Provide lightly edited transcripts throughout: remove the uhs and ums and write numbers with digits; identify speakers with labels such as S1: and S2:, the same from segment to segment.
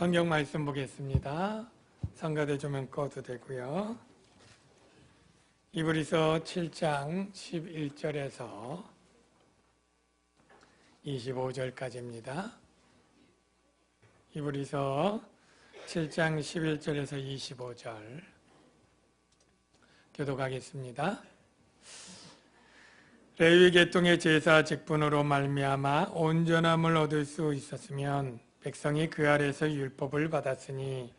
S1: 성경 말씀 보겠습니다. 성가대 조명 꺼도 되고요. 이브리서 7장 11절에서 25절까지입니다. 이브리서 7장 11절에서 25절 교독하겠습니다. 레위 계통의 제사 직분으로 말미암아 온전함을 얻을 수 있었으면 백성이 그 아래에서 율법을 받았으니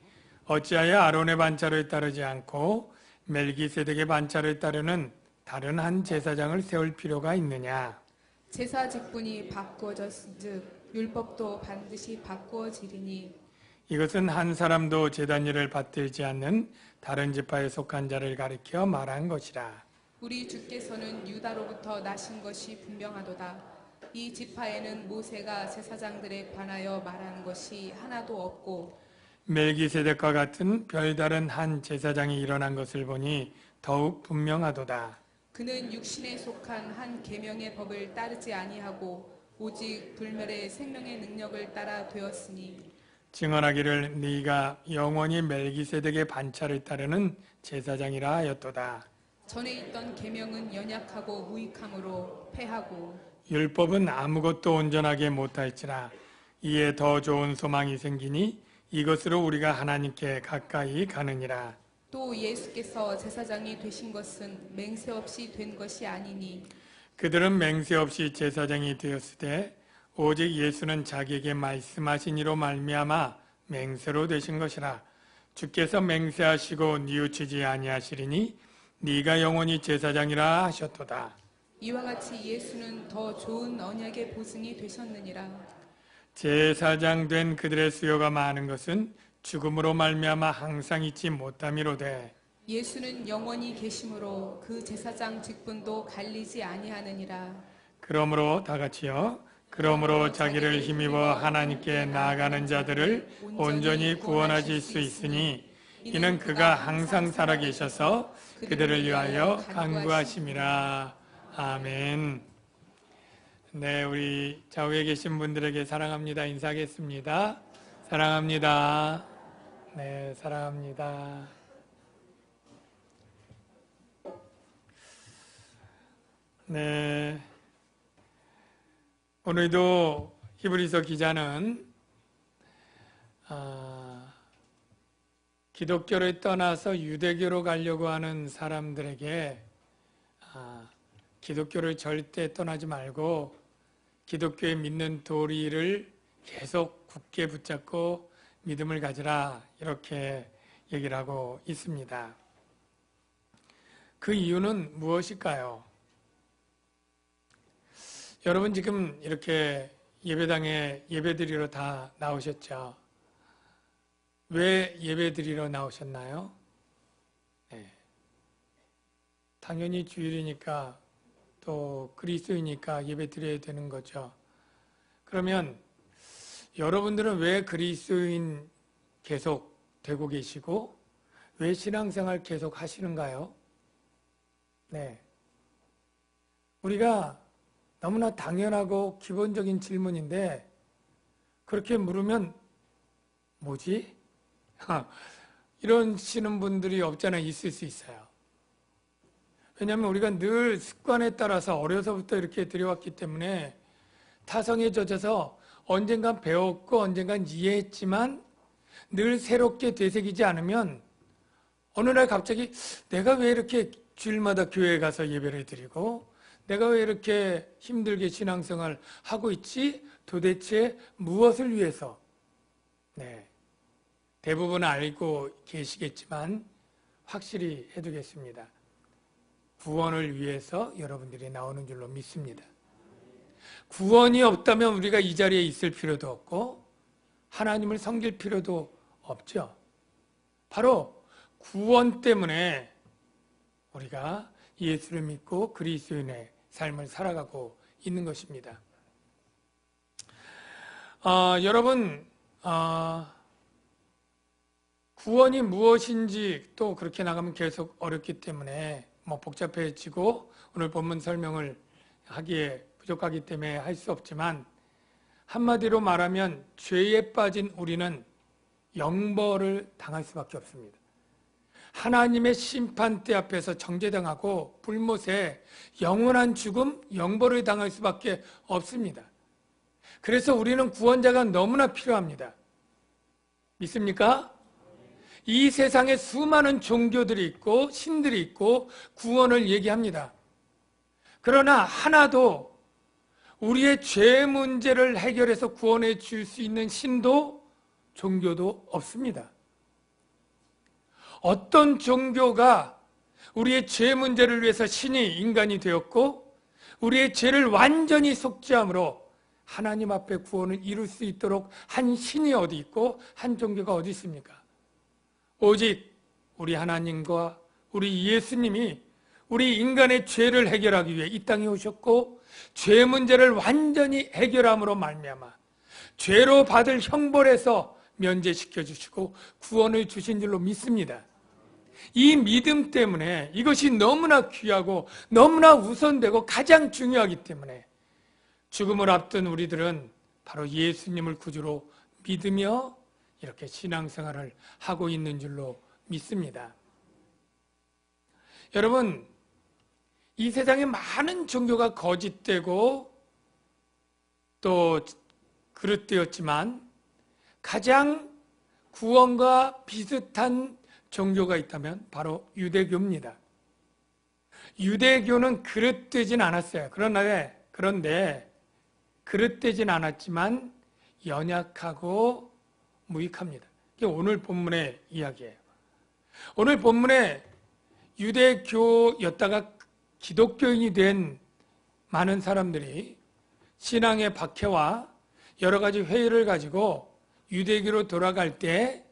S1: 어찌하여 아론의 반차를 따르지 않고 멜기세덱의 반차를 따르는 다른 한 제사장을 세울 필요가 있느냐?
S2: 제사 직분이 바꾸어졌은즉 율법도 반드시 바꾸어지리니
S1: 이것은 한 사람도 제단 일을 받들지 않는 다른 지파에 속한 자를 가리켜 말한 것이라.
S2: 우리 주께서는 유다로부터 나신 것이 분명하도다. 이 지파에는 모세가 제사장들에 관하여 말한 것이 하나도 없고
S1: 멜기세덱과 같은 별다른 한 제사장이 일어난 것을 보니 더욱 분명하도다.
S2: 그는 육신에 속한 한 계명의 법을 따르지 아니하고 오직 불멸의 생명의 능력을 따라 되었으니
S1: 증언하기를 네가 영원히 멜기세덱의 반차를 따르는 제사장이라 하였도다.
S2: 전에 있던 계명은 연약하고 무익함으로 패하고
S1: 율법은 아무것도 온전하게 못할지라. 이에 더 좋은 소망이 생기니 이것으로 우리가 하나님께 가까이 가느니라.
S2: 또 예수께서 제사장이 되신 것은 맹세 없이 된 것이 아니니
S1: 그들은 맹세 없이 제사장이 되었으되 오직 예수는 자기에게 말씀하신 이로 말미암아 맹세로 되신 것이라. 주께서 맹세하시고 뉘우치지 아니하시리니 네가 영원히 제사장이라 하셨도다.
S2: 이와 같이 예수는 더 좋은 언약의 보증이 되셨느니라.
S1: 제사장 된 그들의 수요가 많은 것은 죽음으로 말미암아 항상 잊지 못함이로되
S2: 예수는 영원히 계심으로 그 제사장 직분도 갈리지 아니하느니라.
S1: 그러므로 다 같이요. 그러므로 자기를 힘입어 하나님께 나아가는 자들을 온전히 구원하실 수 있으니 이는 그가 항상 살아계셔서 그들을 위하여 간구하심이라. 아멘. 네, 우리 좌우에 계신 분들에게 사랑합니다 인사하겠습니다. 사랑합니다. 네, 사랑합니다. 네, 오늘도 히브리서 기자는 기독교를 떠나서 유대교로 가려고 하는 사람들에게 기독교를 절대 떠나지 말고 기독교에 믿는 도리를 계속 굳게 붙잡고 믿음을 가지라, 이렇게 얘기를 하고 있습니다. 그 이유는 무엇일까요? 여러분 지금 이렇게 예배당에 예배드리러 다 나오셨죠? 왜 예배드리러 나오셨나요? 네. 당연히 주일이니까 또 그리스도이니까 예배드려야 되는 거죠. 그러면 여러분들은 왜 그리스도인 계속 되고 계시고 왜 신앙생활 계속 하시는가요? 네. 우리가 너무나 당연하고 기본적인 질문인데 그렇게 물으면 뭐지? 이러시는 분들이 없잖아. 있을 수 있어요. 왜냐하면 우리가 늘 습관에 따라서 어려서부터 이렇게 들여왔기 때문에 타성에 젖어서 언젠간 배웠고 언젠간 이해했지만 늘 새롭게 되새기지 않으면 어느 날 갑자기 내가 왜 이렇게 주일마다 교회에 가서 예배를 드리고 내가 왜 이렇게 힘들게 신앙생활 하고 있지? 도대체 무엇을 위해서? 네, 대부분 알고 계시겠지만 확실히 해두겠습니다. 구원을 위해서 여러분들이 나오는 줄로 믿습니다. 구원이 없다면 우리가 이 자리에 있을 필요도 없고 하나님을 섬길 필요도 없죠. 바로 구원 때문에 우리가 예수를 믿고 그리스도인의 삶을 살아가고 있는 것입니다. 여러분, 구원이 무엇인지 또 그렇게 나가면 계속 어렵기 때문에 복잡해지고 오늘 본문 설명을 하기에 부족하기 때문에 할 수 없지만 한마디로 말하면 죄에 빠진 우리는 영벌을 당할 수밖에 없습니다. 하나님의 심판대 앞에서 정죄당하고 불못에 영원한 죽음, 영벌을 당할 수밖에 없습니다. 그래서 우리는 구원자가 너무나 필요합니다. 믿습니까? 이 세상에 수많은 종교들이 있고 신들이 있고 구원을 얘기합니다. 그러나 하나도 우리의 죄 문제를 해결해서 구원해 줄 수 있는 신도 종교도 없습니다. 어떤 종교가 우리의 죄 문제를 위해서 신이 인간이 되었고 우리의 죄를 완전히 속죄함으로 하나님 앞에 구원을 이룰 수 있도록 한 신이 어디 있고 한 종교가 어디 있습니까? 오직 우리 하나님과 우리 예수님이 우리 인간의 죄를 해결하기 위해 이 땅에 오셨고 죄 문제를 완전히 해결함으로 말미암아 죄로 받을 형벌에서 면제시켜 주시고 구원을 주신 줄로 믿습니다. 이 믿음 때문에 이것이 너무나 귀하고 너무나 우선되고 가장 중요하기 때문에 죽음을 앞둔 우리들은 바로 예수님을 구주로 믿으며 이렇게 신앙생활을 하고 있는 줄로 믿습니다. 여러분, 이 세상에 많은 종교가 거짓되고 또 그릇되었지만 가장 구원과 비슷한 종교가 있다면 바로 유대교입니다. 유대교는 그릇되진 않았어요. 그런데 그릇되진 않았지만 연약하고 무익합니다. 이게 오늘 본문의 이야기예요. 오늘 본문에 유대교였다가 기독교인이 된 많은 사람들이 신앙의 박해와 여러 가지 회의를 가지고 유대교로 돌아갈 때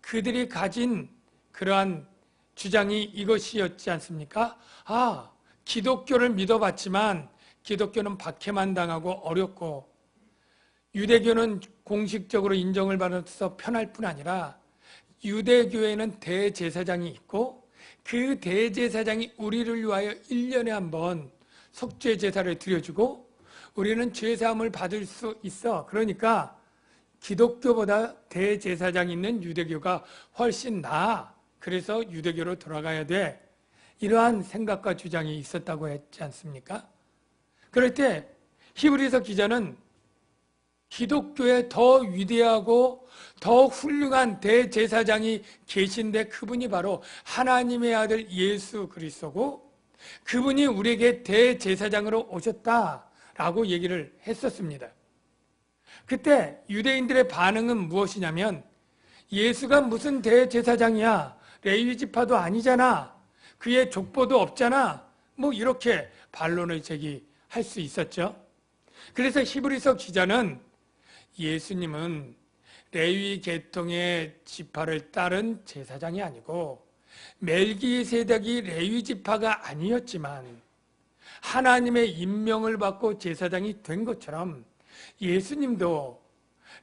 S1: 그들이 가진 그러한 주장이 이것이었지 않습니까? 기독교를 믿어봤지만 기독교는 박해만 당하고 어렵고 유대교는 공식적으로 인정을 받아서 편할 뿐 아니라 유대교에는 대제사장이 있고 그 대제사장이 우리를 위하여 1년에 한 번 속죄 제사를 드려주고 우리는 죄사함을 받을 수 있어. 그러니까 기독교보다 대제사장이 있는 유대교가 훨씬 나아. 그래서 유대교로 돌아가야 돼. 이러한 생각과 주장이 있었다고 했지 않습니까? 그럴 때 히브리서 기자는 기독교에 더 위대하고 더 훌륭한 대제사장이 계신데 그분이 바로 하나님의 아들 예수 그리스도고 그분이 우리에게 대제사장으로 오셨다라고 얘기를 했었습니다. 그때 유대인들의 반응은 무엇이냐면 예수가 무슨 대제사장이야. 레위 지파도 아니잖아. 그의 족보도 없잖아. 뭐 이렇게 반론을 제기할 수 있었죠. 그래서 히브리서 기자는 예수님은 레위 계통의 지파를 따른 제사장이 아니고 멜기세덱이 레위 지파가 아니었지만 하나님의 임명을 받고 제사장이 된 것처럼 예수님도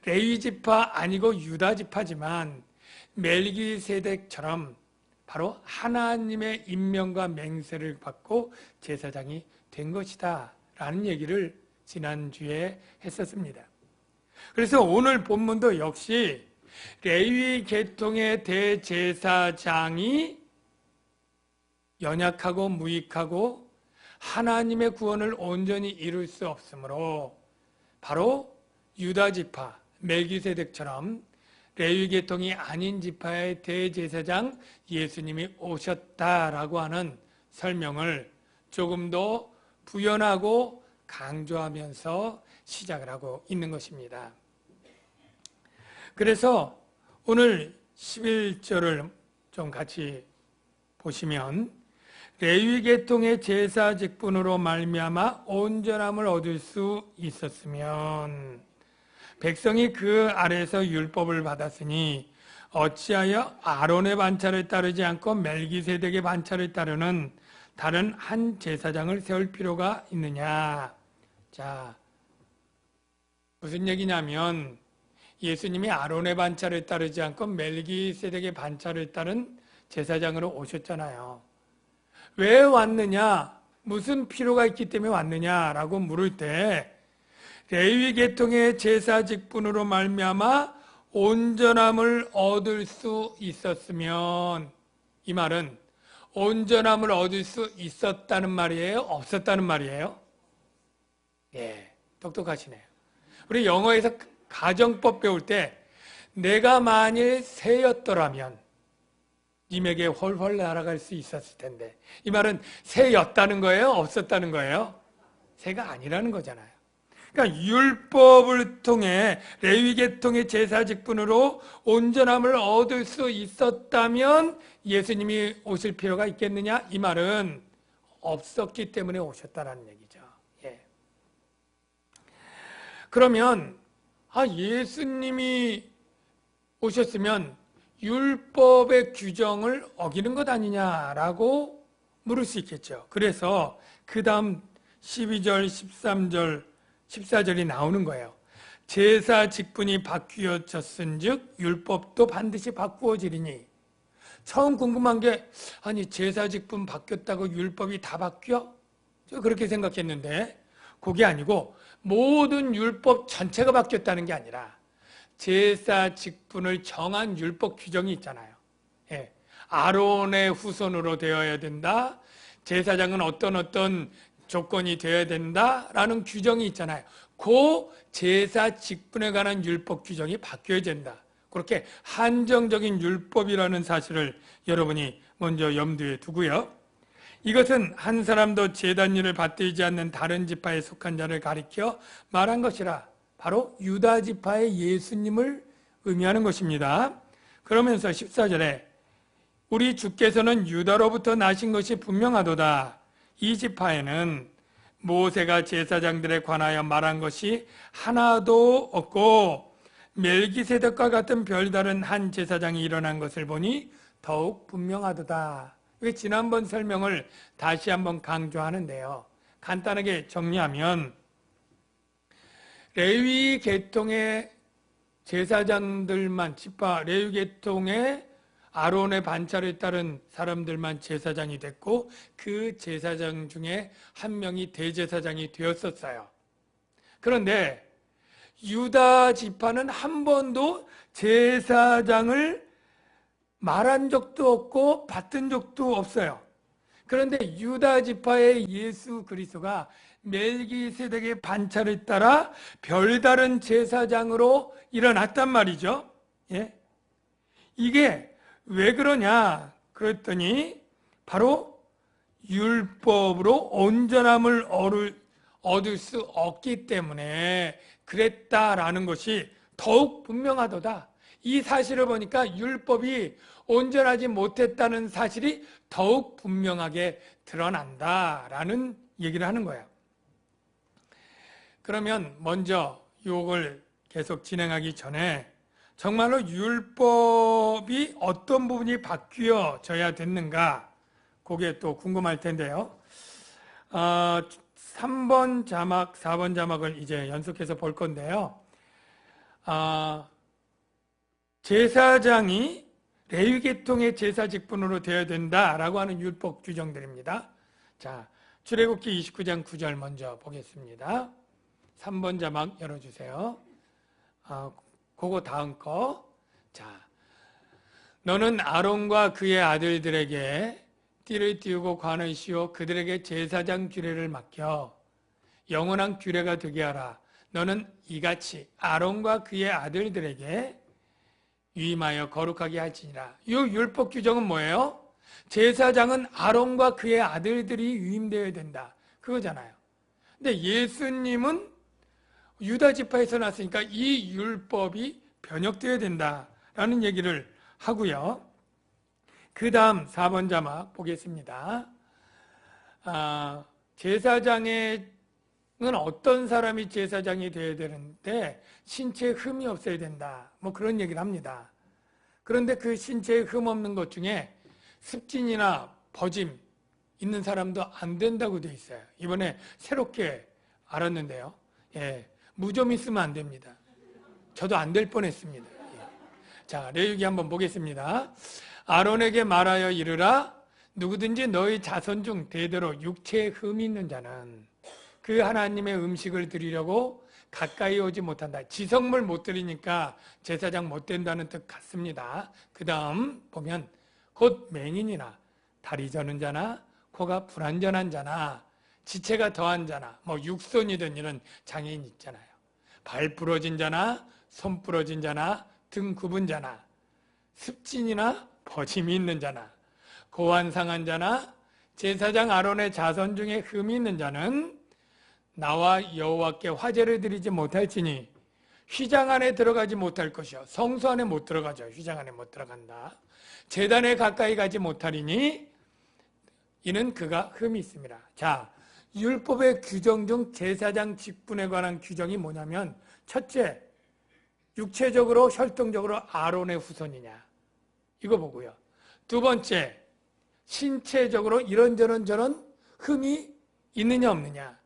S1: 레위 지파 아니고 유다 지파지만 멜기세덱처럼 바로 하나님의 임명과 맹세를 받고 제사장이 된 것이다 라는 얘기를 지난주에 했었습니다. 그래서 오늘 본문도 역시 레위 계통의 대제사장이 연약하고 무익하고 하나님의 구원을 온전히 이룰 수 없으므로 바로 유다 지파 멜기세덱처럼 레위 계통이 아닌 지파의 대제사장 예수님이 오셨다라고 하는 설명을 조금 더 부연하고 강조하면서 시작을 하고 있는 것입니다. 그래서 오늘 11절을 좀 같이 보시면 레위 계통의 제사 직분으로 말미암아 온전함을 얻을 수 있었으면 백성이 그 아래에서 율법을 받았으니 어찌하여 아론의 반차를 따르지 않고 멜기세덱의 반차를 따르는 다른 한 제사장을 세울 필요가 있느냐. 자, 무슨 얘기냐면 예수님이 아론의 반차를 따르지 않고 멜기세덱의 반차를 따른 제사장으로 오셨잖아요. 왜 왔느냐? 무슨 필요가 있기 때문에 왔느냐라고 물을 때 레위 계통의 제사 직분으로 말미암아 온전함을 얻을 수 있었으면, 이 말은 온전함을 얻을 수 있었다는 말이에요? 없었다는 말이에요? 예, 똑똑하시네요. 우리 영어에서 가정법 배울 때 내가 만일 새였더라면 님에게 훨훨 날아갈 수 있었을 텐데, 이 말은 새였다는 거예요? 없었다는 거예요? 새가 아니라는 거잖아요. 그러니까 율법을 통해 레위 계통의 제사 직분으로 온전함을 얻을 수 있었다면 예수님이 오실 필요가 있겠느냐? 이 말은 없었기 때문에 오셨다는 얘기죠. 예. 그러면 예수님이 오셨으면 율법의 규정을 어기는 것 아니냐라고 물을 수 있겠죠. 그래서 그 다음 12절, 13절, 14절이 나오는 거예요. 제사 직분이 바뀌어졌은즉 율법도 반드시 바꾸어지리니. 처음 궁금한 게, 아니 제사 직분 바뀌었다고 율법이 다 바뀌어? 저 그렇게 생각했는데 그게 아니고 모든 율법 전체가 바뀌었다는 게 아니라 제사 직분을 정한 율법 규정이 있잖아요. 예. 아론의 후손으로 되어야 된다. 제사장은 어떤 조건이 되어야 된다라는 규정이 있잖아요. 그 제사 직분에 관한 율법 규정이 바뀌어야 된다. 그렇게 한정적인 율법이라는 사실을 여러분이 먼저 염두에 두고요. 이것은 한 사람도 제단일을 받들지 않는 다른 지파에 속한 자를 가리켜 말한 것이라. 바로 유다 지파의 예수님을 의미하는 것입니다. 그러면서 14절에 우리 주께서는 유다로부터 나신 것이 분명하도다. 이 지파에는 모세가 제사장들에 관하여 말한 것이 하나도 없고 멜기세덱과 같은 별다른 한 제사장이 일어난 것을 보니 더욱 분명하도다. 지난번 설명을 다시 한번 강조하는데요. 간단하게 정리하면 레위 계통의 제사장들만, 지파 레위 계통의 아론의 반차를 따른 사람들만 제사장이 됐고 그 제사장 중에 한 명이 대제사장이 되었었어요. 그런데 유다 지파는 한 번도 제사장을 말한 적도 없고 받은 적도 없어요. 그런데 유다 지파의 예수 그리스도가 멜기세덱의 반차를 따라 별다른 제사장으로 일어났단 말이죠. 예? 이게 왜 그러냐? 그랬더니 바로 율법으로 온전함을 얻을 수 없기 때문에 그랬다라는 것이 더욱 분명하도다. 이 사실을 보니까 율법이 온전하지 못했다는 사실이 더욱 분명하게 드러난다라는 얘기를 하는 거예요. 그러면 먼저 이걸 계속 진행하기 전에 정말로 율법이 어떤 부분이 바뀌어져야 됐는가, 그게 또 궁금할 텐데요. 3번 자막, 4번 자막을 이제 연속해서 볼 건데요. 제사장이 레위 계통의 제사 직분으로 되어야 된다라고 하는 율법 규정들입니다. 자, 출애굽기 29장 9절 먼저 보겠습니다. 3번 자막 열어주세요. 그거 다음 거. 자, 너는 아론과 그의 아들들에게 띠를 띄우고 관을 씌워 그들에게 제사장 규례를 맡겨 영원한 규례가 되게 하라. 너는 이같이 아론과 그의 아들들에게 위임하여 거룩하게 할지니라. 이 율법 규정은 뭐예요? 제사장은 아론과 그의 아들들이 위임되어야 된다. 그거잖아요. 근데 예수님은 유다 지파에서 났으니까 이 율법이 변혁되어야 된다라는 얘기를 하고요. 그 다음 4번 자막 보겠습니다. 제사장은 어떤 사람이 제사장이 되어야 되는데 신체에 흠이 없어야 된다. 뭐 그런 얘기를 합니다. 그런데 그 신체에 흠 없는 것 중에 습진이나 버짐 있는 사람도 안 된다고 돼 있어요. 이번에 새롭게 알았는데요. 예, 무좀 있으면 안 됩니다. 저도 안 될 뻔했습니다. 예. 자, 레위기 한번 보겠습니다. 아론에게 말하여 이르라. 누구든지 너희 자손 중 대대로 육체에 흠이 있는 자는 그 하나님의 음식을 드리려고 가까이 오지 못한다. 지성물 못 드리니까 제사장 못 된다는 뜻 같습니다. 그 다음 보면 곧 맹인이나 다리 저는 자나 코가 불완전한 자나 지체가 더한 자나 뭐 육손이든 이런 장애인 있잖아요. 발 부러진 자나 손 부러진 자나 등 굽은 자나 습진이나 버짐이 있는 자나 고환 상한 자나 제사장 아론의 자손 중에 흠이 있는 자는 나와 여호와께 화제를 드리지 못할지니 휘장 안에 들어가지 못할 것이요 성소 안에 못 들어가죠. 휘장 안에 못 들어간다. 제단에 가까이 가지 못하리니 이는 그가 흠이 있습니다. 자, 율법의 규정 중 제사장 직분에 관한 규정이 뭐냐면 첫째, 육체적으로 혈통적으로 아론의 후손이냐 이거 보고요. 두 번째, 신체적으로 이런저런 저런 흠이 있느냐 없느냐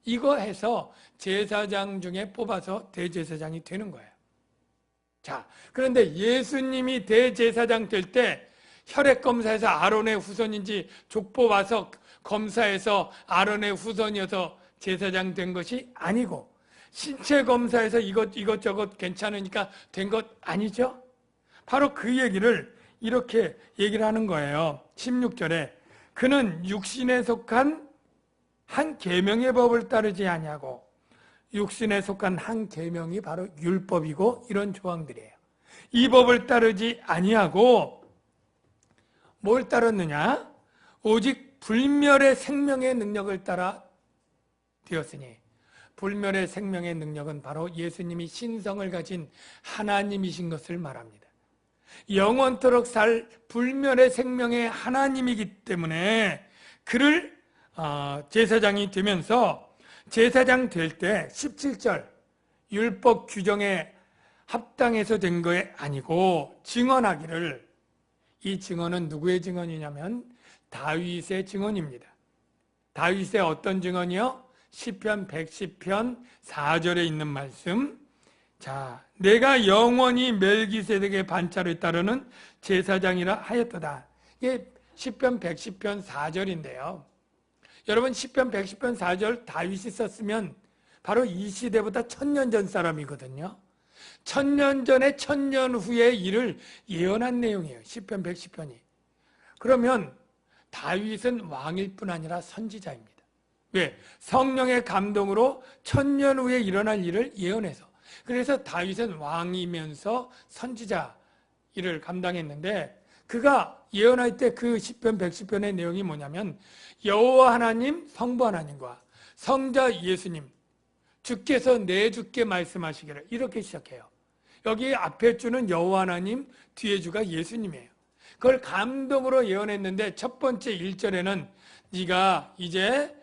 S1: 이거 해서 제사장 중에 뽑아서 대제사장이 되는 거예요. 자, 그런데 예수님이 대제사장 될 때 혈액검사에서 아론의 후손인지 족보 와서 검사해서 아론의 후손이어서 제사장 된 것이 아니고 신체 검사에서 이것저것 괜찮으니까 된 것 아니죠? 바로 그 얘기를 이렇게 얘기를 하는 거예요. 16절에 그는 육신에 속한 한 계명의 법을 따르지 아니하고 육신에 속한 한 계명이 바로 율법이고 이런 조항들이에요. 이 법을 따르지 아니하고 뭘 따랐느냐? 오직 불멸의 생명의 능력을 따라 되었으니 불멸의 생명의 능력은 바로 예수님이 신성을 가진 하나님이신 것을 말합니다. 영원토록 살 불멸의 생명의 하나님이기 때문에 그를 제사장이 되면서 제사장 될 때 17절 율법 규정에 합당해서 된 게 아니고 증언하기를 이 증언은 누구의 증언이냐면 다윗의 증언입니다. 다윗의 어떤 증언이요? 시편 110편 4절에 있는 말씀. 자, 내가 영원히 멜기세덱의 반차를 따르는 제사장이라 하였도다. 이게 시편 110편 4절인데요. 여러분 시편 110편 4절 다윗이 썼으면 바로 이 시대보다 1000년 전 사람이거든요. 1000년 전에 1000년 후의 일을 예언한 내용이에요. 시편 110편이. 그러면 다윗은 왕일 뿐 아니라 선지자입니다. 왜? 성령의 감동으로 1000년 후에 일어날 일을 예언해서. 그래서 다윗은 왕이면서 선지자 일을 감당했는데 그가 예언할 때 그 시편 110편의 내용이 뭐냐면 여호와 하나님, 성부 하나님과 성자 예수님 주께서 내 주께 말씀하시기를 이렇게 시작해요. 여기 앞에 주는 여호와 하나님, 뒤에 주가 예수님이에요. 그걸 감동으로 예언했는데 첫 번째 1절에는 네가 이제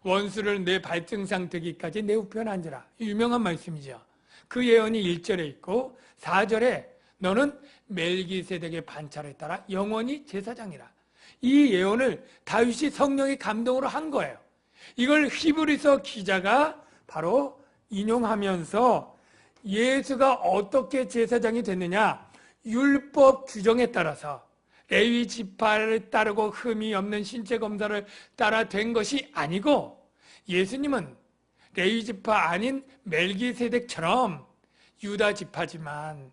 S1: 원수를 내 발등상 되기까지 내 우편 앉으라. 유명한 말씀이죠. 그 예언이 1절에 있고 4절에 너는 멜기세덱의 반차를 따라 영원히 제사장이라. 이 예언을 다윗이 성령의 감동으로 한 거예요. 이걸 히브리서 기자가 바로 인용하면서 예수가 어떻게 제사장이 됐느냐? 율법 규정에 따라서 레위 지파를 따르고 흠이 없는 신체 검사를 따라 된 것이 아니고 예수님은 레위 지파 아닌 멜기세덱처럼 유다 지파지만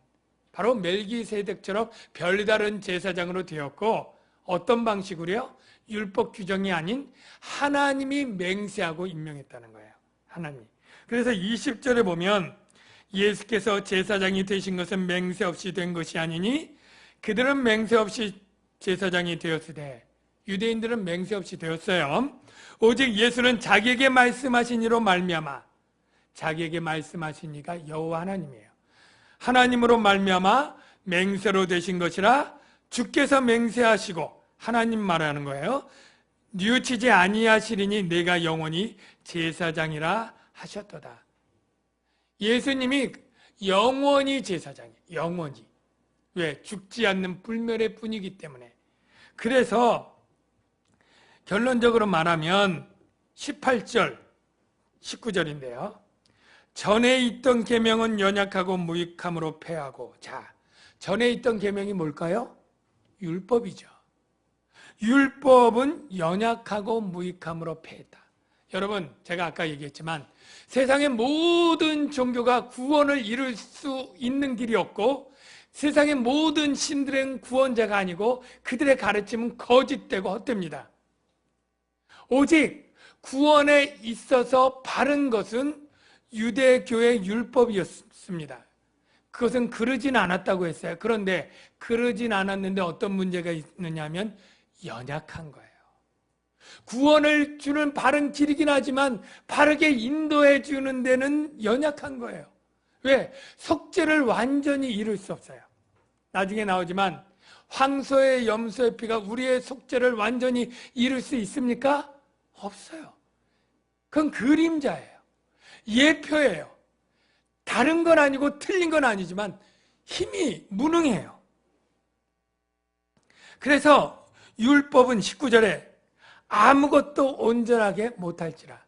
S1: 바로 멜기세덱처럼 별다른 제사장으로 되었고 어떤 방식으로요? 율법 규정이 아닌 하나님이 맹세하고 임명했다는 거예요. 하나님이. 그래서 20절에 보면 예수께서 제사장이 되신 것은 맹세 없이 된 것이 아니니 그들은 맹세 없이 제사장이 되었으되 유대인들은 맹세 없이 되었어요. 오직 예수는 자기에게 말씀하신 이로 말미암아 자기에게 말씀하신 이가 여호와 하나님이에요. 하나님으로 말미암아 맹세로 되신 것이라 주께서 맹세하시고 하나님 말하는 거예요. 뉘우치지 아니하시리니 내가 영원히 제사장이라 하셨도다. 예수님이 영원히 제사장이에요. 영원히. 왜? 죽지 않는 불멸의 뿐이기 때문에. 그래서 결론적으로 말하면 18절, 19절인데요. 전에 있던 계명은 연약하고 무익함으로 패하고. 자, 전에 있던 계명이 뭘까요? 율법이죠. 율법은 연약하고 무익함으로 패했다. 여러분, 제가 아까 얘기했지만 세상의 모든 종교가 구원을 이룰 수 있는 길이 없고 세상의 모든 신들은 구원자가 아니고 그들의 가르침은 거짓되고 헛됩니다. 오직 구원에 있어서 바른 것은 유대교의 율법이었습니다. 그것은 그러진 않았다고 했어요. 그런데 그러진 않았는데 어떤 문제가 있느냐 하면 연약한 거예요. 구원을 주는 바른 길이긴 하지만 바르게 인도해 주는 데는 연약한 거예요. 왜? 속죄를 완전히 이룰 수 없어요. 나중에 나오지만 황소의 염소의 피가 우리의 속죄를 완전히 이룰 수 있습니까? 없어요. 그건 그림자예요. 예표예요. 다른 건 아니고 틀린 건 아니지만 힘이 무능해요. 그래서 율법은 19절에 아무것도 온전하게 못할지라.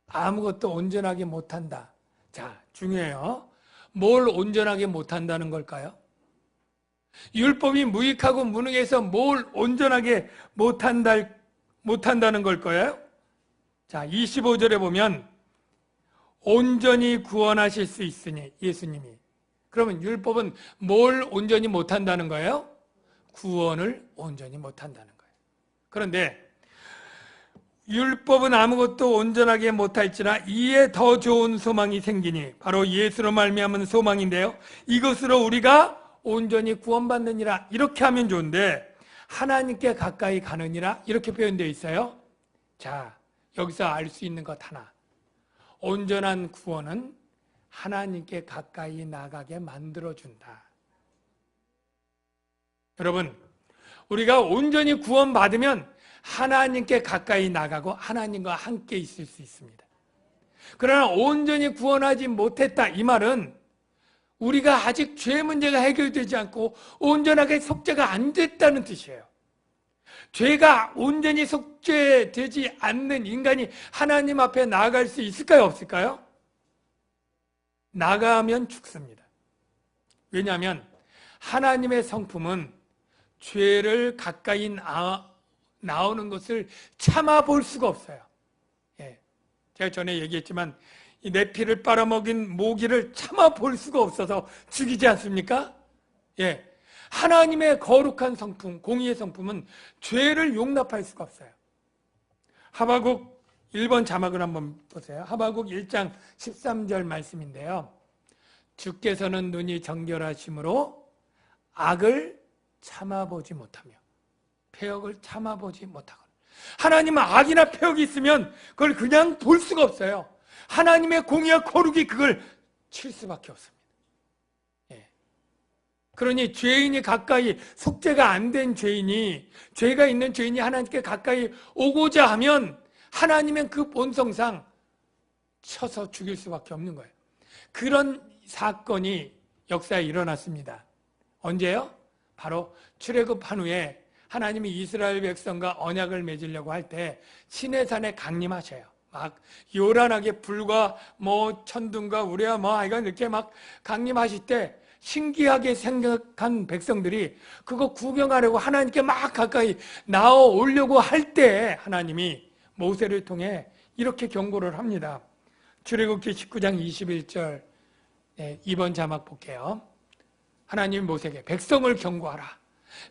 S1: 아무것도 온전하게 못한다. 자, 중요해요. 뭘 온전하게 못한다는 걸까요? 율법이 무익하고 무능해서 뭘 온전하게 못한다는 걸까요? 자, 25절에 보면 온전히 구원하실 수 있으니, 예수님이. 그러면 율법은 뭘 온전히 못한다는 거예요? 구원을 온전히 못한다는 거예요. 그런데 율법은 아무것도 온전하게 못할지라 이에 더 좋은 소망이 생기니 바로 예수로 말미암은 소망인데요. 이것으로 우리가 온전히 구원받느니라. 이렇게 하면 좋은데 하나님께 가까이 가느니라 이렇게 표현되어 있어요. 자, 여기서 알 수 있는 것 하나. 온전한 구원은 하나님께 가까이 나가게 만들어준다. 여러분, 우리가 온전히 구원받으면 하나님께 가까이 나가고 하나님과 함께 있을 수 있습니다. 그러나 온전히 구원하지 못했다 이 말은 우리가 아직 죄 문제가 해결되지 않고 온전하게 속죄가 안 됐다는 뜻이에요. 죄가 온전히 속죄되지 않는 인간이 하나님 앞에 나아갈 수 있을까요? 없을까요? 나가면 죽습니다. 왜냐하면 하나님의 성품은 죄를 가까이 나오는 것을 참아볼 수가 없어요. 예. 제가 전에 얘기했지만 이 내 피를 빨아먹인 모기를 참아볼 수가 없어서 죽이지 않습니까? 예. 하나님의 거룩한 성품, 공의의 성품은 죄를 용납할 수가 없어요. 하바국 1번 자막을 한번 보세요. 하바국 1장 13절 말씀인데요. 주께서는 눈이 정결하심으로 악을 참아보지 못하며 폐역을 참아보지 못하거나. 하나님은 악이나 폐역이 있으면 그걸 그냥 볼 수가 없어요. 하나님의 공의와 거룩이 그걸 칠 수밖에 없습니다. 예. 그러니 죄인이 가까이, 속죄가 안 된 죄인이, 죄가 있는 죄인이 하나님께 가까이 오고자 하면 하나님은 그 본성상 쳐서 죽일 수밖에 없는 거예요. 그런 사건이 역사에 일어났습니다. 언제요? 바로 출애굽한 후에 하나님이 이스라엘 백성과 언약을 맺으려고 할 때 시내산에 강림하셔요. 막 요란하게 불과 천둥과 우레와 하여간 이렇게 막 강림하실 때 신기하게 생각한 백성들이 그거 구경하려고 하나님께 막 가까이 나아오려고 할 때 하나님이 모세를 통해 이렇게 경고를 합니다. 출애굽기 19장 21절 2번 자막 볼게요. 하나님이 모세에게 백성을 경고하라.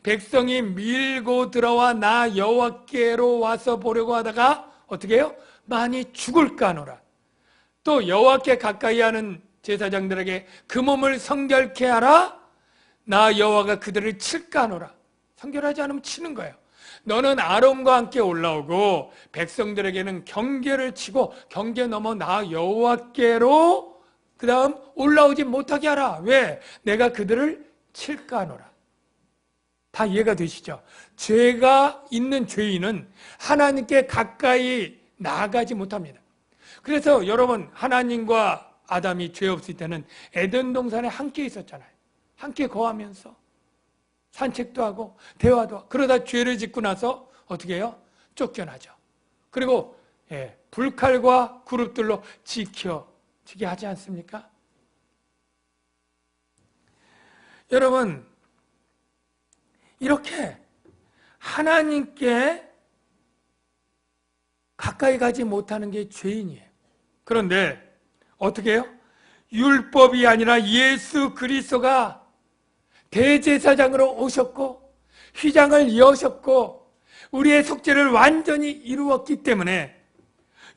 S1: 백성이 밀고 들어와 나 여호와께로 와서 보려고 하다가 어떻게 해요? 많이 죽을까 하노라. 또 여호와께 가까이 하는 제사장들에게 그 몸을 성결케 하라. 나 여호와가 그들을 칠까 하노라. 성결하지 않으면 치는 거예요. 너는 아론과 함께 올라오고 백성들에게는 경계를 치고 경계 넘어 나 여호와께로 그 다음 올라오지 못하게 하라. 왜? 내가 그들을 칠까 하노라. 다 이해가 되시죠? 죄가 있는 죄인은 하나님께 가까이 나아가지 못합니다. 그래서 여러분, 하나님과 아담이 죄 없을 때는 에덴 동산에 함께 있었잖아요. 함께 거하면서 산책도 하고 대화도 하고. 그러다 죄를 짓고 나서 어떻게 해요? 쫓겨나죠. 그리고 불칼과 그룹들로 지켜지게 하지 않습니까? 여러분, 이렇게 하나님께 가까이 가지 못하는 게 죄인이에요. 그런데 어떻게 해요? 율법이 아니라 예수 그리스도가 대제사장으로 오셨고 휘장을 여셨고 우리의 속죄를 완전히 이루었기 때문에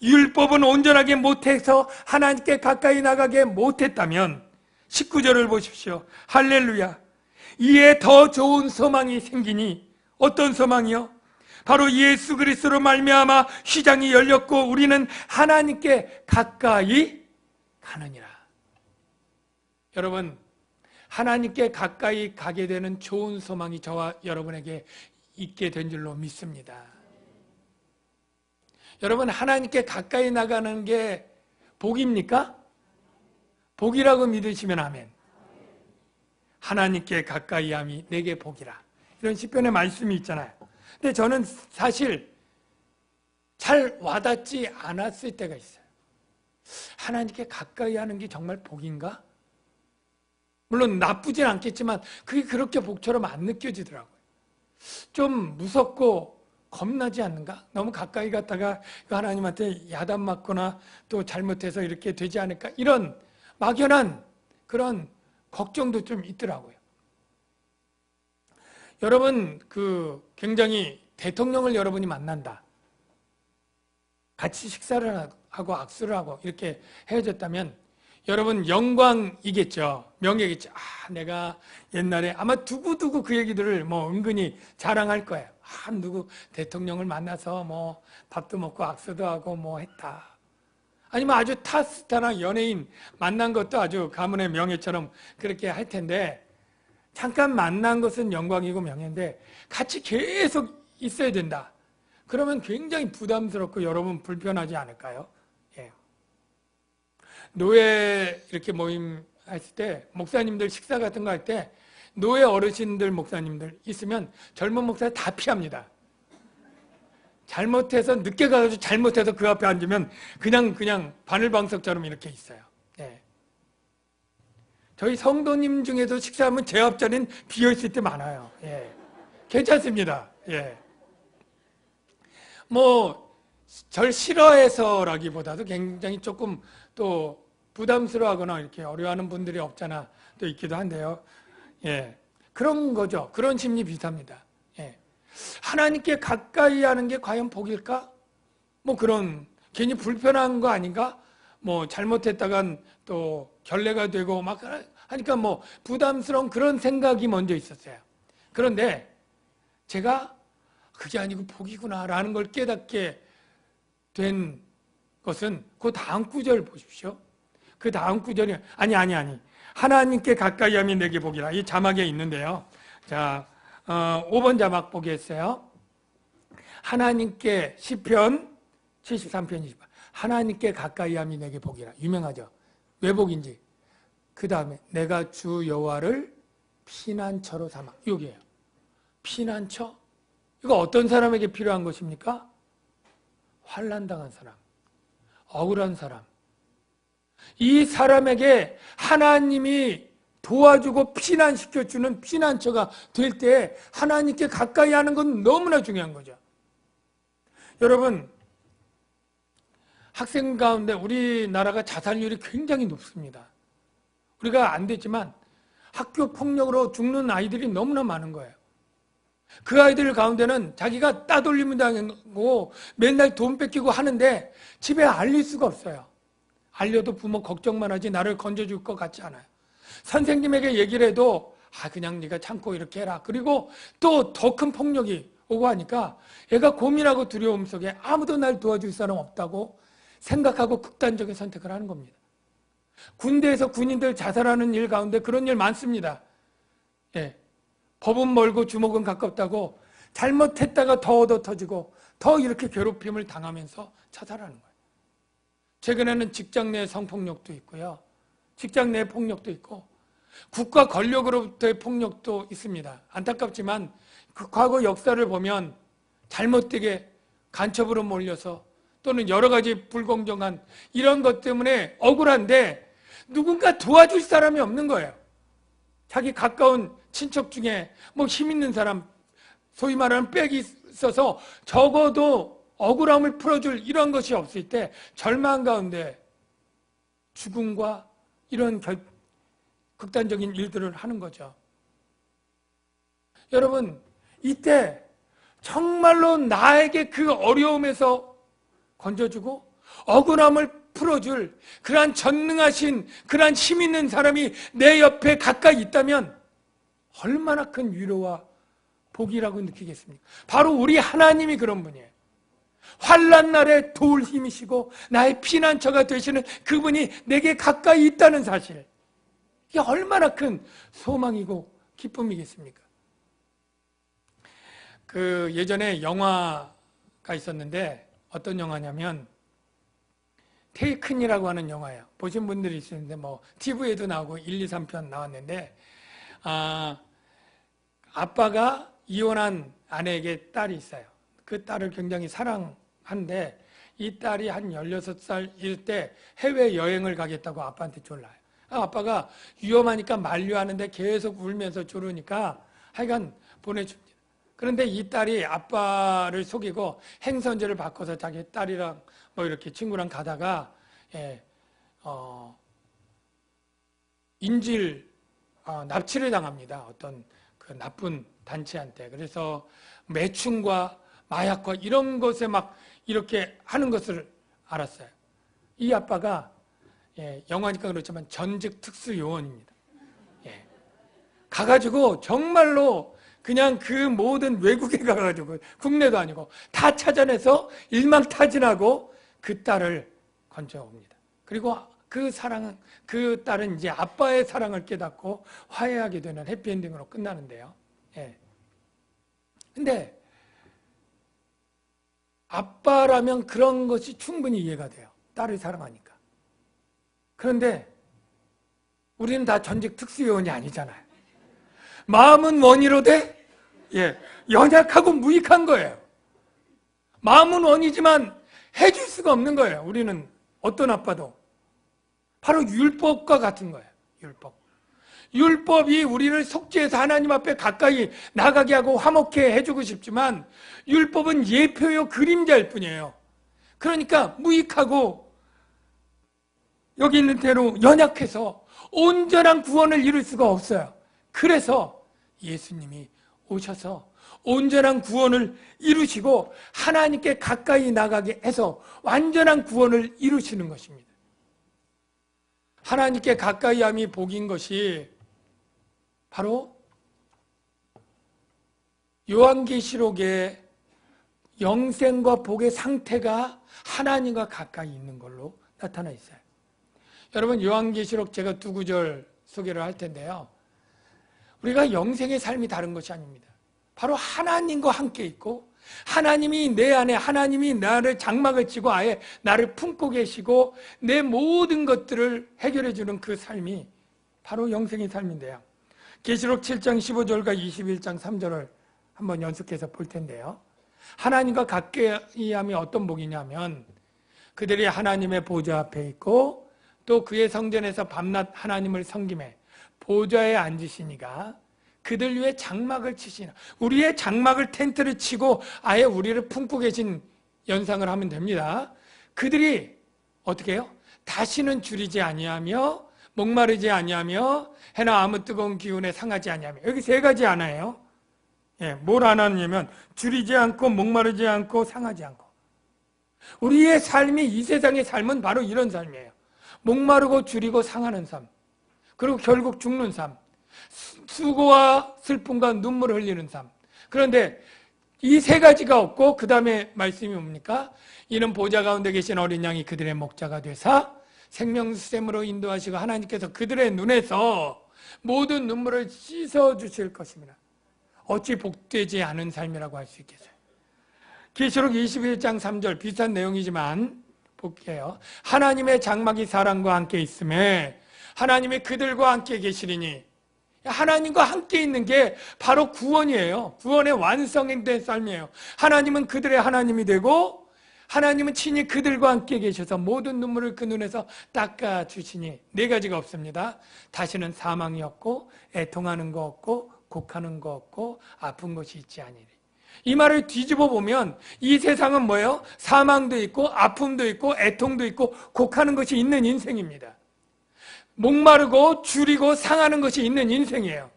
S1: 율법은 온전하게 못해서 하나님께 가까이 나가게 못했다면 19절을 보십시오. 할렐루야. 이에 더 좋은 소망이 생기니 어떤 소망이요? 바로 예수 그리스도로 말미암아 휘장이 열렸고 우리는 하나님께 가까이 가느니라. 여러분, 하나님께 가까이 가게 되는 좋은 소망이 저와 여러분에게 있게 된 줄로 믿습니다. 여러분, 하나님께 가까이 나가는 게 복입니까? 복이라고 믿으시면 아멘. 하나님께 가까이 함이 내게 복이라. 이런 시편의 말씀이 있잖아요. 근데 저는 사실 잘 와닿지 않았을 때가 있어요. 하나님께 가까이 하는 게 정말 복인가? 물론 나쁘진 않겠지만 그게 그렇게 복처럼 안 느껴지더라고요. 좀 무섭고 겁나지 않는가? 너무 가까이 갔다가 하나님한테 야단 맞거나 또 잘못해서 이렇게 되지 않을까? 이런 막연한 그런 걱정도 좀 있더라고요. 여러분, 굉장히 대통령을 여러분이 만난다. 같이 식사를 하고 악수를 하고 이렇게 헤어졌다면 여러분 영광이겠죠. 명예겠죠. 내가 옛날에 아마 두고두고 그 얘기들을 은근히 자랑할 거예요. 누구 대통령을 만나서 밥도 먹고 악수도 하고 했다. 아니면 아주 탑스타나 연예인 만난 것도 아주 가문의 명예처럼 그렇게 할 텐데 잠깐 만난 것은 영광이고 명예인데 같이 계속 있어야 된다. 그러면 굉장히 부담스럽고 여러분 불편하지 않을까요? 예. 노예 이렇게 모임 했을 때 목사님들 식사 같은 거 할 때 노예 어르신들 목사님들 있으면 젊은 목사 다 피합니다. 잘못해서 늦게 가가지고 잘못해서 그 앞에 앉으면 그냥 바늘방석처럼 이렇게 있어요. 예. 저희 성도님 중에도 식사하면 제 앞자리는 비어있을 때 많아요. 예. 괜찮습니다. 예. 절 싫어해서라기보다도 굉장히 조금 또 부담스러워하거나 이렇게 어려워하는 분들이 없잖아 또 있기도 한데요. 예. 그런 거죠. 그런 심리 비슷합니다. 예. 하나님께 가까이 하는 게 과연 복일까? 그런 괜히 불편한 거 아닌가? 잘못했다간 또 결례가 되고 막 하니까 부담스러운 그런 생각이 먼저 있었어요. 그런데 제가 그게 아니고 복이구나라는 걸 깨닫게 된 것은 그 다음 구절 보십시오. 그 다음 구절이 아니 하나님께 가까이 함이 내게 복이라. 이 자막에 있는데요. 자, 5번 자막 보겠어요. 하나님께 시편 73편 20번 하나님께 가까이 함이 내게 복이라. 유명하죠. 왜 복인지. 그 다음에 내가 주 여호와를 피난처로 삼아. 여기에요. 피난처? 이거 어떤 사람에게 필요한 것입니까? 환난당한 사람, 억울한 사람. 이 사람에게 하나님이 도와주고 피난시켜주는 피난처가 될 때 하나님께 가까이 하는 건 너무나 중요한 거죠. 여러분, 학생 가운데 우리나라가 자살률이 굉장히 높습니다. 우리가 안 됐지만 학교 폭력으로 죽는 아이들이 너무나 많은 거예요. 그 아이들 가운데는 자기가 따돌림을 당하고 맨날 돈 뺏기고 하는데 집에 알릴 수가 없어요. 알려도 부모 걱정만 하지 나를 건져줄 것 같지 않아요. 선생님에게 얘기를 해도 그냥 네가 참고 이렇게 해라. 그리고 또 더 큰 폭력이 오고 하니까 얘가 고민하고 두려움 속에 아무도 날 도와줄 사람 없다고 생각하고 극단적인 선택을 하는 겁니다. 군대에서 군인들 자살하는 일 가운데 그런 일 많습니다. 예. 법은 멀고 주먹은 가깝다고 잘못했다가 더 얻어 터지고 더 이렇게 괴롭힘을 당하면서 자살하는 거예요. 최근에는 직장 내 성폭력도 있고요. 직장 내 폭력도 있고 국가 권력으로부터의 폭력도 있습니다. 안타깝지만 그 과거 역사를 보면 잘못되게 간첩으로 몰려서 또는 여러 가지 불공정한 이런 것 때문에 억울한데 누군가 도와줄 사람이 없는 거예요. 자기 가까운 친척 중에 힘 있는 사람, 소위 말하는 빽이 있어서 적어도 억울함을 풀어줄 이런 것이 없을 때 절망 가운데 죽음과 이런 극단적인 일들을 하는 거죠. 여러분, 이때 정말로 나에게 그 어려움에서 건져주고 억울함을 풀어줄 그러한 전능하신 그러한 힘 있는 사람이 내 옆에 가까이 있다면 얼마나 큰 위로와 복이라고 느끼겠습니까? 바로 우리 하나님이 그런 분이에요. 환난 날에 도울 힘이시고 나의 피난처가 되시는 그분이 내게 가까이 있다는 사실, 이게 얼마나 큰 소망이고 기쁨이겠습니까? 그 예전에 영화가 있었는데 어떤 영화냐면 테이큰이라고 하는 영화예요. 보신 분들이 있었는데 뭐 TV에도 나오고 1, 2, 3편 나왔는데 아빠가 이혼한 아내에게 딸이 있어요. 그 딸을 굉장히 사랑하는데 이 딸이 한 16살일 때 해외여행을 가겠다고 아빠한테 졸라요. 아빠가 위험하니까 만류하는데 계속 울면서 조르니까 하여간 보내줍니다. 그런데 이 딸이 아빠를 속이고 행선지를 바꿔서 자기 딸이랑 뭐 이렇게 친구랑 가다가 납치를 당합니다. 어떤 그 나쁜 단체한테. 그래서 매춘과 마약과 이런 것에 막 이렇게 하는 것을 알았어요. 이 아빠가 영화니까 그렇지만 전직 특수요원입니다. 가가지고 정말로 그냥 그 모든 외국에 가가지고 국내도 아니고 다 찾아내서 일망타진하고 그 딸을 건져옵니다. 그리고 그 딸은 이제 아빠의 사랑을 깨닫고 화해하게 되는 해피엔딩으로 끝나는데요. 근데 아빠라면 그런 것이 충분히 이해가 돼요. 딸을 사랑하니까. 그런데 우리는 다 전직 특수요원이 아니잖아요. 마음은 원이로되 연약하고 무익한 거예요. 마음은 원이지만 해줄 수가 없는 거예요. 우리는 어떤 아빠도. 바로 율법과 같은 거예요. 율법이 우리를 속죄해서 하나님 앞에 가까이 나가게 하고 화목해 해주고 싶지만 율법은 예표요 그림자일 뿐이에요. 그러니까 무익하고 여기 있는 대로 연약해서 온전한 구원을 이룰 수가 없어요. 그래서 예수님이 오셔서 온전한 구원을 이루시고 하나님께 가까이 나가게 해서 완전한 구원을 이루시는 것입니다. 하나님께 가까이 함이 복인 것이 바로 요한계시록의 영생과 복의 상태가 하나님과 가까이 있는 걸로 나타나 있어요. 여러분, 요한계시록 제가 2구절 소개를 할 텐데요. 우리가 영생의 삶이 다른 것이 아닙니다. 바로 하나님과 함께 있고 하나님이 내 안에, 하나님이 나를 장막을 치고 아예 나를 품고 계시고 내 모든 것들을 해결해 주는 그 삶이 바로 영생의 삶인데요. 계시록 7장 15절과 21장 3절을 한번 연속해서 볼 텐데요. 하나님과 가까이 함이 어떤 복이냐면 그들이 하나님의 보좌 앞에 있고 또 그의 성전에서 밤낮 하나님을 섬기매 보좌에 앉으시니가 그들 위에 장막을 치시나. 우리의 장막을 텐트를 치고 아예 우리를 품고 계신 연상을 하면 됩니다. 그들이 어떻게 해요? 다시는 줄이지 아니하며 목마르지 아니하며 해나 아무 뜨거운 기운에 상하지 아니하며. 여기 3가지 하나예요. 뭘 안 하냐면 줄이지 않고 목마르지 않고 상하지 않고. 우리의 삶이, 이 세상의 삶은 바로 이런 삶이에요. 목마르고 줄이고 상하는 삶, 그리고 결국 죽는 삶, 수고와 슬픔과 눈물을 흘리는 삶. 그런데 이 3가지가 없고 그 다음에 말씀이 뭡니까? 이는 보좌 가운데 계신 어린 양이 그들의 목자가 되사 생명수샘으로 인도하시고 하나님께서 그들의 눈에서 모든 눈물을 씻어주실 것입니다. 어찌 복되지 않은 삶이라고 할 수 있겠어요? 계시록 21장 3절 비슷한 내용이지만 볼게요. 하나님의 장막이 사람과 함께 있음에 하나님이 그들과 함께 계시리니. 하나님과 함께 있는 게 바로 구원이에요. 구원의 완성된 삶이에요. 하나님은 그들의 하나님이 되고 하나님은 친히 그들과 함께 계셔서 모든 눈물을 그 눈에서 닦아주시니. 4가지가 없습니다. 다시는 사망이 없고 애통하는 거 없고 곡하는 거 없고 아픈 것이 있지 아니리. 이 말을 뒤집어 보면 이 세상은 뭐예요? 사망도 있고 아픔도 있고 애통도 있고 곡하는 것이 있는 인생입니다. 목마르고 줄이고 상하는 것이 있는 인생이에요.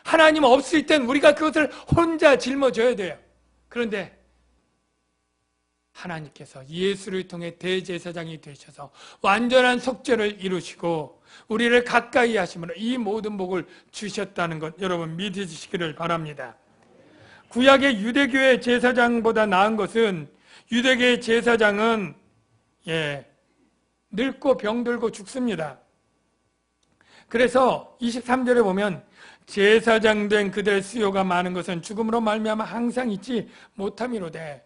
S1: 하나님 없을 땐 우리가 그것을 혼자 짊어져야 돼요. 그런데 하나님께서 예수를 통해 대제사장이 되셔서 완전한 속죄를 이루시고 우리를 가까이 하심으로 이 모든 복을 주셨다는 것 여러분 믿으시기를 바랍니다. 구약의 유대교의 제사장보다 나은 것은 유대교의 제사장은 늙고 병들고 죽습니다. 그래서 23절에 보면 제사장 된 그들의 수요가 많은 것은 죽음으로 말미암아 항상 있지 못함이로되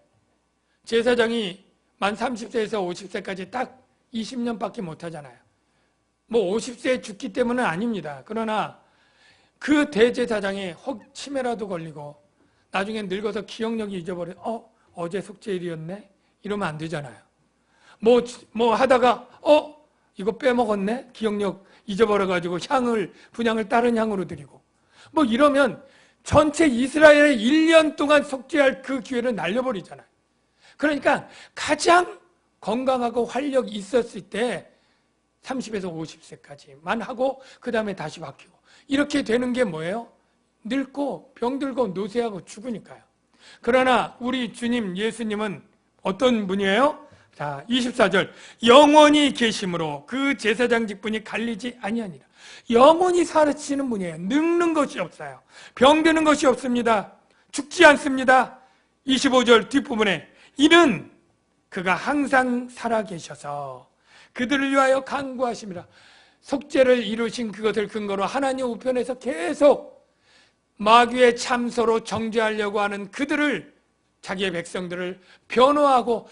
S1: 제사장이 만 30세에서 50세까지 딱 20년밖에 못하잖아요. 뭐 50세에 죽기 때문은 아닙니다. 그러나 그 대제사장이 혹 치매라도 걸리고 나중에 늙어서 기억력이 잊어버려 어제 속죄일이었네? 이러면 안 되잖아요. 뭐 하다가 이거 빼먹었네? 기억력 잊어버려가지고 분향을 다른 향으로 드리고 뭐 이러면 전체 이스라엘의 1년 동안 속죄할 그 기회를 날려버리잖아요. 그러니까 가장 건강하고 활력이 있었을 때 30에서 50세까지만 하고 그 다음에 다시 바뀌고 이렇게 되는 게 뭐예요? 늙고 병들고 노쇠하고 죽으니까요. 그러나 우리 주님 예수님은 어떤 분이에요? 자, 24절 영원히 계심으로 그 제사장 직분이 갈리지 아니하니라. 영원히 살아계시는 분이에요. 늙는 것이 없어요. 병드는 것이 없습니다. 죽지 않습니다. 25절 뒷부분에 이는 그가 항상 살아계셔서 그들을 위하여 간구하심이라. 속죄를 이루신 그것을 근거로 하나님 우편에서 계속 마귀의 참소로 정죄하려고 하는 그들을 자기의 백성들을 변호하고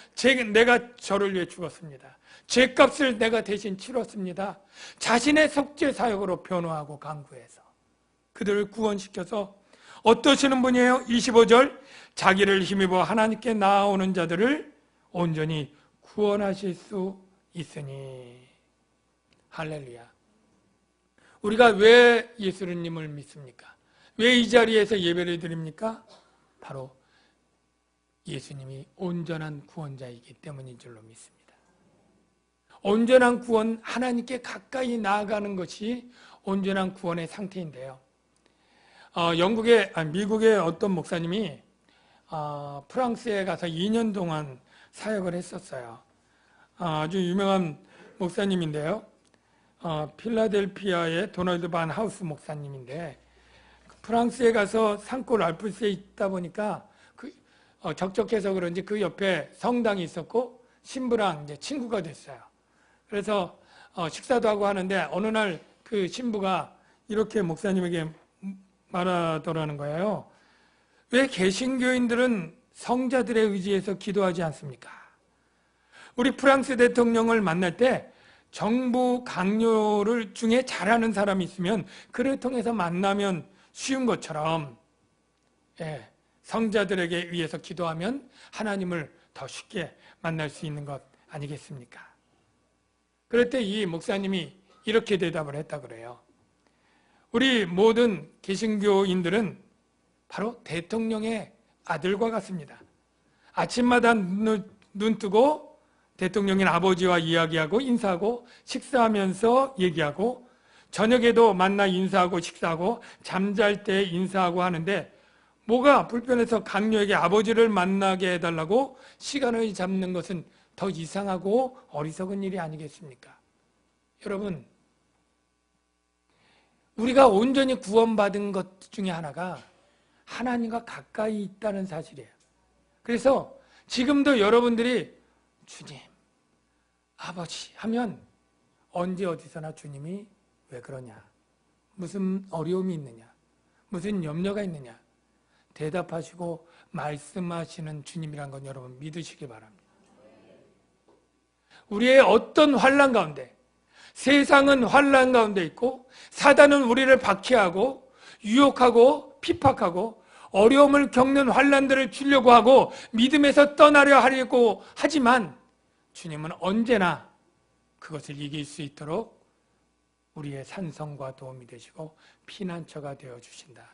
S1: 내가 저를 위해 죽었습니다. 죄값을 내가 대신 치렀습니다. 자신의 속죄 사역으로 변호하고 간구해서 그들을 구원시켜서 어떠시는 분이에요? 25절 자기를 힘입어 하나님께 나아오는 자들을 온전히 구원하실 수 있으니. 할렐루야. 우리가 왜 예수님을 믿습니까? 왜 이 자리에서 예배를 드립니까? 바로 예수님이 온전한 구원자이기 때문인 줄로 믿습니다. 온전한 구원, 하나님께 가까이 나아가는 것이 온전한 구원의 상태인데요. 미국의 어떤 목사님이 프랑스에 가서 2년 동안 사역을 했었어요. 아주 유명한 목사님인데요. 필라델피아의 도널드 반 하우스 목사님인데 프랑스에 가서 산골 알프스에 있다 보니까 적적해서 그런지 그 옆에 성당이 있었고 신부랑 이제 친구가 됐어요. 그래서 식사도 하고 하는데 어느 날 그 신부가 이렇게 목사님에게 말하더라는 거예요. 왜 개신교인들은 성자들의 의지에서 기도하지 않습니까? 우리 프랑스 대통령을 만날 때 정부 강요를 중에 잘하는 사람이 있으면 그를 통해서 만나면 쉬운 것처럼 성자들에게 의해서 기도하면 하나님을 더 쉽게 만날 수 있는 것 아니겠습니까? 그럴 때 이 목사님이 이렇게 대답을 했다 그래요. 우리 모든 개신교인들은 바로 대통령의 아들과 같습니다. 아침마다 눈 뜨고 대통령인 아버지와 이야기하고 인사하고 식사하면서 얘기하고 저녁에도 만나 인사하고 식사하고 잠잘 때 인사하고 하는데 뭐가 불편해서 강요에게 아버지를 만나게 해달라고 시간을 잡는 것은 더 이상하고 어리석은 일이 아니겠습니까? 여러분, 우리가 온전히 구원받은 것 중에 하나가 하나님과 가까이 있다는 사실이에요. 그래서 지금도 여러분들이 주님, 아버지 하면 언제 어디서나 주님이 왜 그러냐? 무슨 어려움이 있느냐? 무슨 염려가 있느냐? 대답하시고 말씀하시는 주님이란 건 여러분 믿으시기 바랍니다. 우리의 어떤 환난 가운데, 세상은 환난 가운데 있고 사단은 우리를 박해하고 유혹하고 핍박하고 어려움을 겪는 환난들을 주려고 하고 믿음에서 떠나려 하려고 하지만 주님은 언제나 그것을 이길 수 있도록 우리의 산성과 도움이 되시고 피난처가 되어주신다.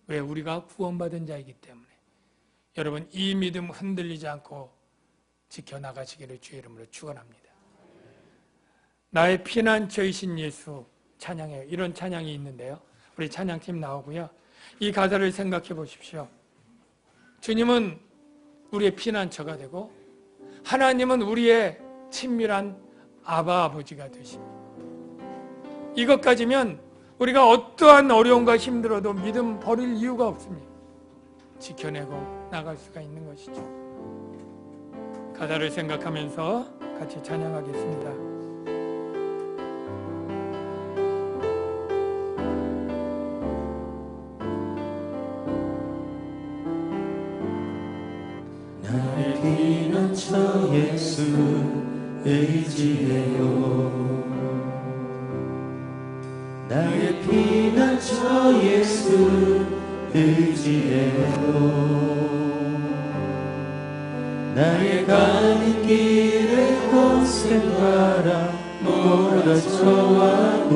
S1: 왜? 우리가 구원받은 자이기 때문에. 여러분 이 믿음 흔들리지 않고 지켜나가시기를 주의 이름으로 축원합니다. 나의 피난처이신 예수 찬양해요. 이런 찬양이 있는데요. 우리 찬양팀 나오고요. 이 가사를 생각해 보십시오. 주님은 우리의 피난처가 되고 하나님은 우리의 친밀한 아바 아버지가 되십니다. 이것 가지면 우리가 어떠한 어려움과 힘들어도 믿음 버릴 이유가 없습니다. 지켜내고 나갈 수가 있는 것이죠. 가사를 생각하면서 같이 찬양하겠습니다.
S3: 나의 피난처 예수 의지해요. 나의 피난처 예수 의지해요. 나의 가는 길에 거센 바람 몰아쳐와도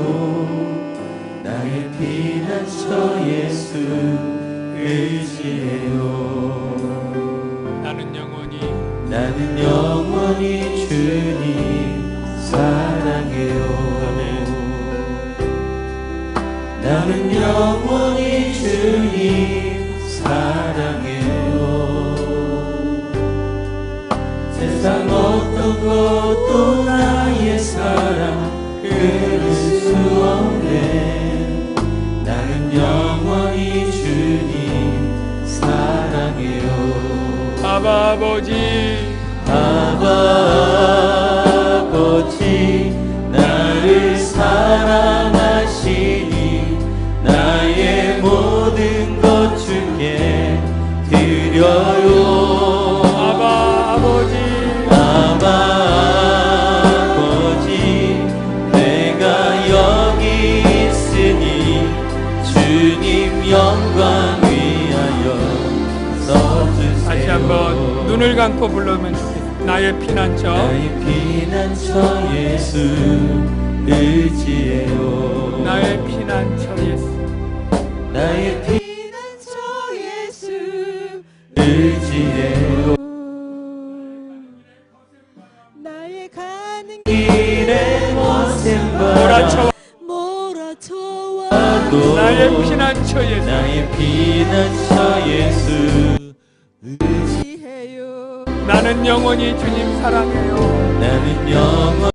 S3: 나의 피난처 예수 의지해요. 나는 영원히 주님 사랑해요. 나는 영원히 주님 사랑해요. 세상 어떤 것도 나의 사랑 끊을 수 없네. 나는 영원히 주님 사랑해요.
S1: 아바 아버지,
S3: 아바 아버지, 나를 사랑하시니 나의 모든 것 주께 드려요.
S1: 아바 아버지,
S3: 아바 아버지, 내가 여기 있으니 주님 영광 위하여 써주세요.
S1: 다시 한번 눈을 감고 불러면 좋겠습니다. 나의 피난처,
S3: 나의 피난처 예수 의지해요.
S1: 나의 피난처 예수,
S3: 나의 피난처 예수 의지해요.
S4: 나의 가는
S3: 길에 거센
S1: 몰아쳐
S4: 몰아쳐와도
S1: 나의 피난처 예수,
S3: 나의 피난처 예수
S4: 의지해요.
S1: 나는 영원히 주님 사랑해요.
S3: 나는 영원